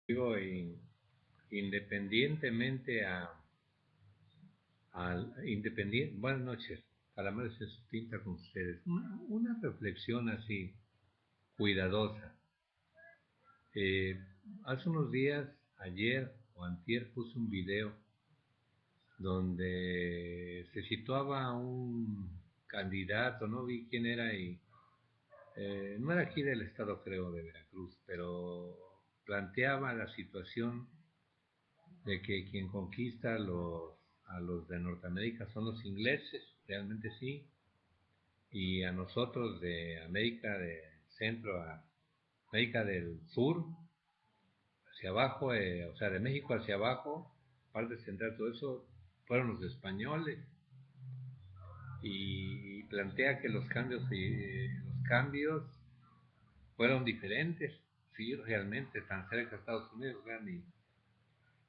Digo, independientemente buenas noches, Calamares en su tinta con ustedes. Una reflexión así, cuidadosa. Eh, Hace unos días, ayer o antier, puse un video donde se situaba a un candidato, no vi quién era y no era aquí del estado, creo, de Veracruz, pero planteaba la situación de que quien conquista a los de Norteamérica son los ingleses, realmente sí, y a nosotros de América del Centro a América del Sur, hacia abajo, o sea, de México hacia abajo, parte central, todo eso, fueron los españoles, y plantea que los cambios fueron diferentes, sí, realmente, tan cerca de Estados Unidos,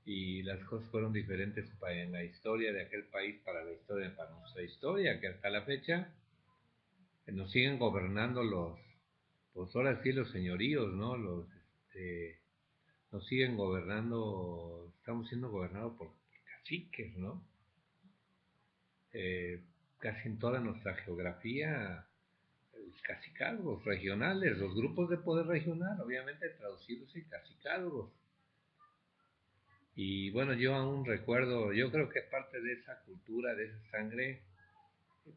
y las cosas fueron diferentes en la historia de aquel país para nuestra historia, que hasta la fecha nos siguen gobernando pues ahora sí los señoríos, ¿no? Este, nos siguen gobernando, estamos siendo gobernados por caciques, ¿no? Eh, Casi en toda nuestra geografía, cacicazgos regionales, los grupos de poder regional, obviamente traducidos en cacicazgos. Y bueno, yo aún recuerdo, yo creo que parte de esa cultura, de esa sangre,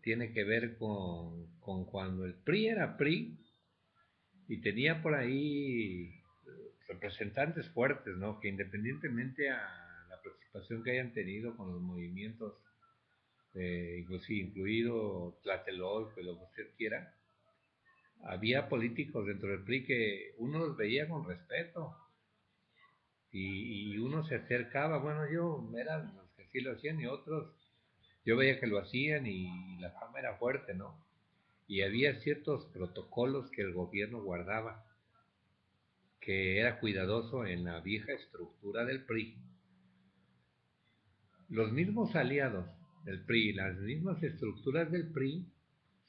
tiene que ver con cuando el PRI era PRI y tenía por ahí representantes fuertes, ¿no? Que independientemente a la participación que hayan tenido con los movimientos, incluido Tlatelolco, lo que usted quiera, había políticos dentro del PRI que uno los veía con respeto y uno se acercaba, bueno, yo eran los que sí lo hacían y otros, yo veía que lo hacían y la fama era fuerte, ¿no? Y había ciertos protocolos que el gobierno guardaba, que era cuidadoso en la vieja estructura del PRI. Los mismos aliados del PRI, las mismas estructuras del PRI,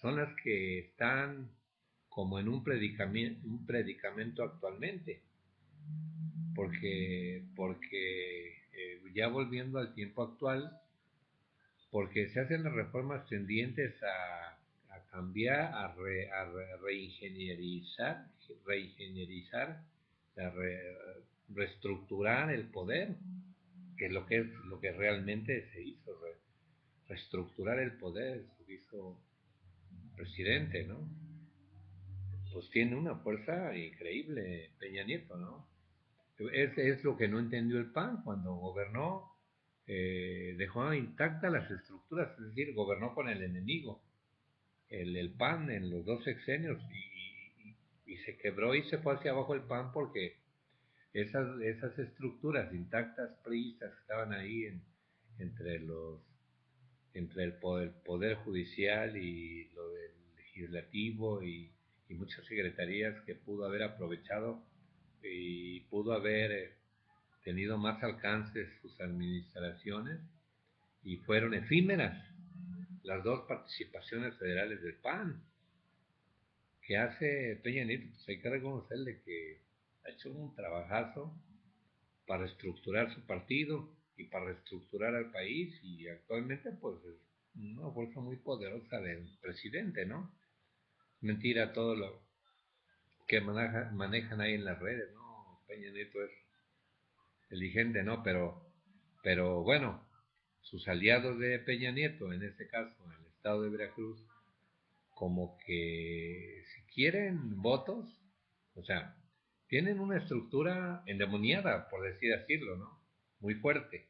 son las que están como en un predicamento actualmente, porque ya volviendo al tiempo actual, porque se hacen las reformas tendientes a cambiar, reingenierizar, a reestructurar el poder, que es lo que realmente se hizo, reestructurar el poder, se hizo presidente, ¿no? Pues tiene una fuerza increíble Peña Nieto, ¿no? Es lo que no entendió el PAN cuando gobernó, dejó intactas las estructuras, es decir, gobernó con el enemigo, el PAN en los dos sexenios y se quebró y se fue hacia abajo el PAN porque esas estructuras intactas priistas que estaban ahí entre los entre poder judicial y lo del legislativo y muchas secretarías que pudo haber aprovechado y pudo haber tenido más alcance sus administraciones y fueron efímeras las dos participaciones federales del PAN que hace Peña Nieto, pues hay que reconocerle que ha hecho un trabajazo para estructurar su partido y para reestructurar al país y actualmente pues es una fuerza muy poderosa del presidente, ¿no? Mentira todo lo que manejan ahí en las redes, ¿no? Peña Nieto es inteligente, ¿no? Pero bueno, sus aliados de Peña Nieto, en este caso en el estado de Veracruz, como que si quieren votos, o sea, tienen una estructura endemoniada, por decir decirlo, ¿no? Muy fuerte,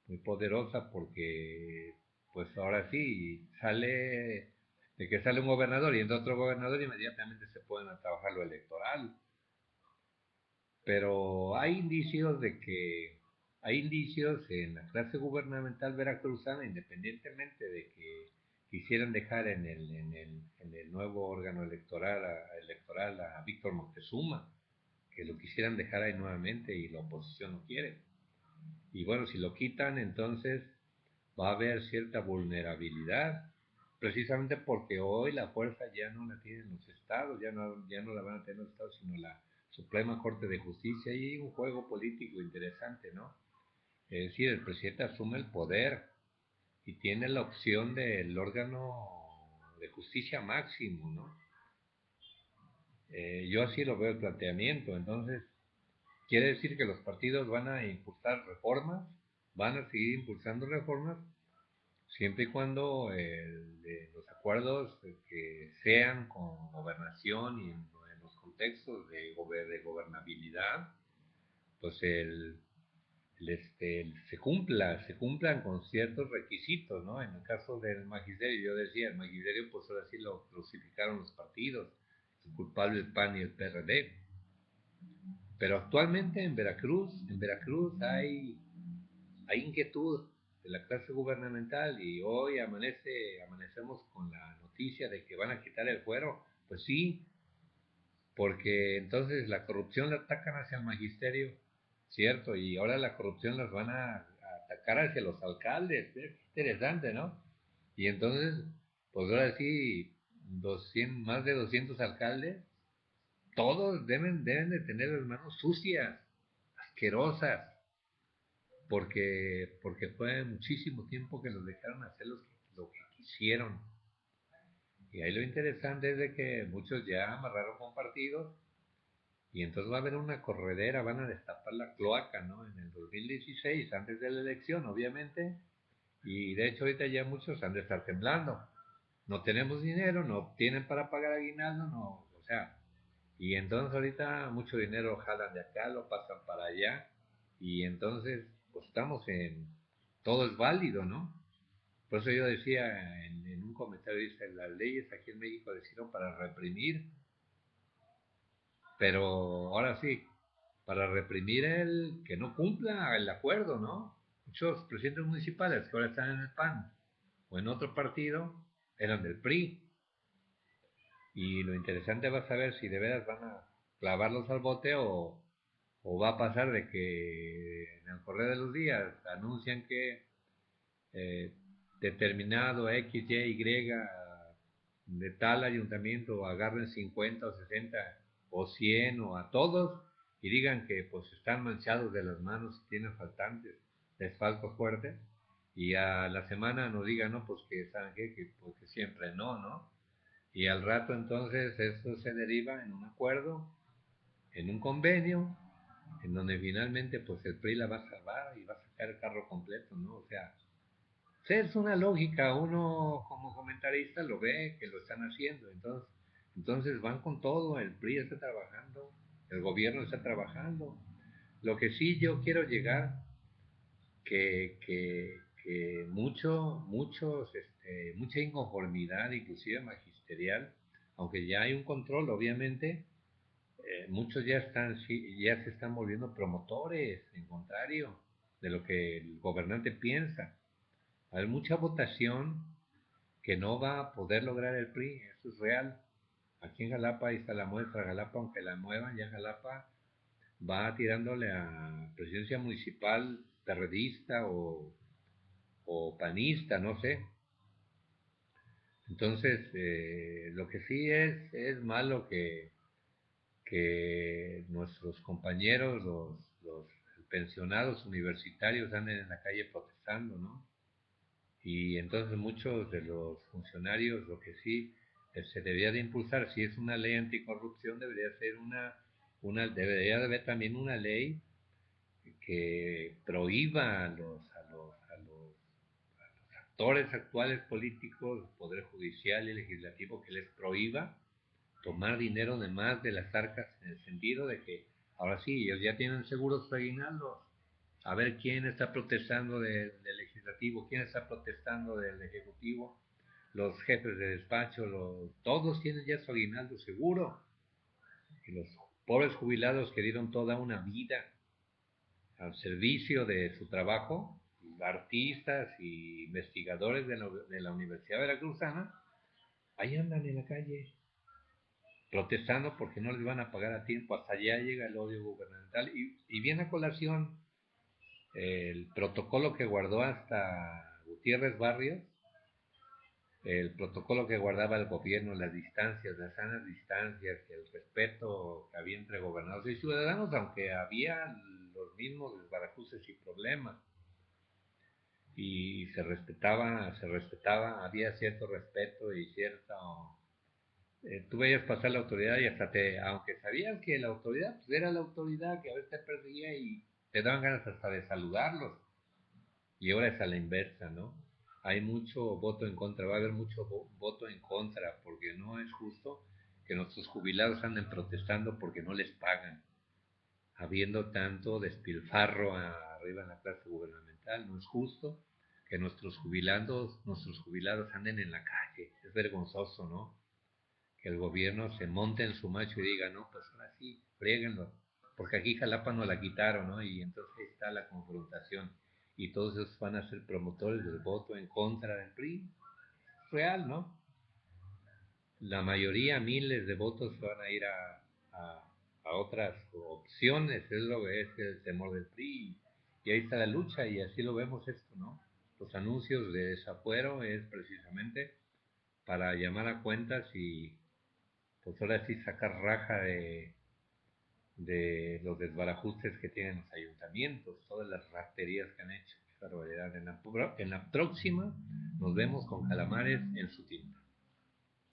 muy poderosa, porque pues ahora sí sale de que sale un gobernador y entra otro gobernador, inmediatamente se pueden a trabajar lo electoral. Pero hay indicios en la clase gubernamental veracruzana, independientemente de que quisieran dejar en el nuevo órgano electoral a Víctor Montezuma, que lo quisieran dejar ahí nuevamente y la oposición no quiere. Y bueno, si lo quitan, entonces va a haber cierta vulnerabilidad, precisamente porque hoy la fuerza ya no la tienen los estados, ya no la van a tener los estados, sino Suprema Corte de Justicia, y hay un juego político interesante, ¿no? Es decir, el presidente asume el poder y tiene la opción del órgano de justicia máximo, ¿no? Yo así lo veo el planteamiento. Entonces, quiere decir que los partidos van a impulsar reformas, van a seguir impulsando reformas, siempre y cuando los acuerdos que sean con gobernación y en los contextos de gobernabilidad, pues se cumplan con ciertos requisitos, ¿no? En el caso del magisterio, yo decía, el magisterio, pues ahora sí lo crucificaron los partidos, el culpable el PAN y el PRD. Pero actualmente en Veracruz hay inquietud de la clase gubernamental, y hoy amanecemos con la noticia de que van a quitar el fuero. Pues sí, porque entonces la corrupción la atacan hacia el magisterio, ¿cierto? Y ahora la corrupción las van a atacar hacia los alcaldes. Es interesante, ¿no? Y entonces, pues ahora sí, más de 200 alcaldes, todos deben de tener las manos sucias, asquerosas, porque fue muchísimo tiempo que los dejaron hacer lo que quisieron. Y ahí lo interesante es de que muchos ya amarraron con partidos, y entonces va a haber una corredera, van a destapar la cloaca, ¿no? En el 2016, antes de la elección, obviamente, y de hecho ahorita ya muchos han de estar temblando. No tenemos dinero, no tienen para pagar aguinaldo, no, o sea, y entonces ahorita mucho dinero jalan de acá, lo pasan para allá, y entonces pues estamos todo es válido, ¿no? Por eso yo decía en un comentario, dice, las leyes aquí en México decidieron para reprimir, pero ahora sí, para reprimir el que no cumpla el acuerdo, ¿no? Muchos presidentes municipales que ahora están en el PAN o en otro partido eran del PRI, y lo interesante va a saber si de veras van a clavarlos al bote, o va a pasar de que en el correr de los días anuncian que eh, determinado X, Y, Y de tal ayuntamiento agarren 50 o 60 o 100 o a todos, y digan que pues están manchados de las manos y tienen faltantes, desfalco fuerte, y a la semana nos digan, no, pues que saben qué, que porque siempre no, ¿no? Y al rato entonces eso se deriva en un acuerdo, en un convenio, en donde finalmente pues el PRI la va a salvar y va a sacar el carro completo, ¿no? O sea, es una lógica, uno como comentarista lo ve que lo están haciendo, entonces van con todo, el PRI está trabajando, el gobierno está trabajando. Lo que sí yo quiero llegar, que mucha inconformidad, inclusive magisterial, aunque ya hay un control, obviamente, muchos sí, ya se están volviendo promotores, en contrario de lo que el gobernante piensa. Hay mucha votación que no va a poder lograr el PRI, eso es real. Aquí en Jalapa, ahí está la muestra, Jalapa, aunque la muevan, ya Jalapa va tirándole a presidencia municipal perredista o panista, no sé. Entonces, lo que sí es malo que nuestros compañeros, los pensionados universitarios, anden en la calle protestando, ¿no? Y entonces muchos de los funcionarios, lo que sí se debería de impulsar, si es una ley anticorrupción, debería ser debería de haber también una ley que prohíba a los actores actuales políticos, Poder Judicial y Legislativo, que les prohíba tomar dinero de más de las arcas, en el sentido de que ahora sí, ellos ya tienen seguros aguinaldos. A ver quién está protestando del legislativo, quién está protestando del ejecutivo, los jefes de despacho, todos tienen ya su aguinaldo seguro. Y los pobres jubilados que dieron toda una vida al servicio de su trabajo, artistas y investigadores de la Universidad Veracruzana, ahí andan en la calle protestando porque no les van a pagar a tiempo. Hasta allá llega el odio gubernamental, y viene a colación el protocolo que guardó hasta Gutiérrez Barrios, el protocolo que guardaba el gobierno, las distancias, las sanas distancias, el respeto que había entre gobernadores y ciudadanos, aunque había los mismos desbarajuces y problemas, y se respetaba, había cierto respeto y cierto... tú veías pasar la autoridad y hasta te, aunque sabías que la autoridad pues era la autoridad que a veces te perseguía y te daban ganas hasta de saludarlos, y ahora es a la inversa, ¿no? Hay mucho voto en contra, va a haber mucho voto en contra, porque no es justo que nuestros jubilados anden protestando porque no les pagan, habiendo tanto despilfarro arriba en la clase gubernamental. No es justo que nuestros jubilados anden en la calle. Es vergonzoso, ¿no? Que el gobierno se monte en su macho y diga, no, pues ahora sí, fríguenlo, porque aquí Jalapa no la quitaron, ¿no? Y entonces ahí está la confrontación. Y todos ellos van a ser promotores del voto en contra del PRI. Real, ¿no? La mayoría, miles de votos, se van a ir a otras opciones, es lo que es el temor del PRI. Y ahí está la lucha, y así lo vemos esto, ¿no? Los anuncios de desafuero es precisamente para llamar a cuentas y pues ahora sí sacar raja de los desbarajustes que tienen los ayuntamientos, todas las raterías que han hecho. Qué barbaridad. En la próxima nos vemos con calamares en su tinta.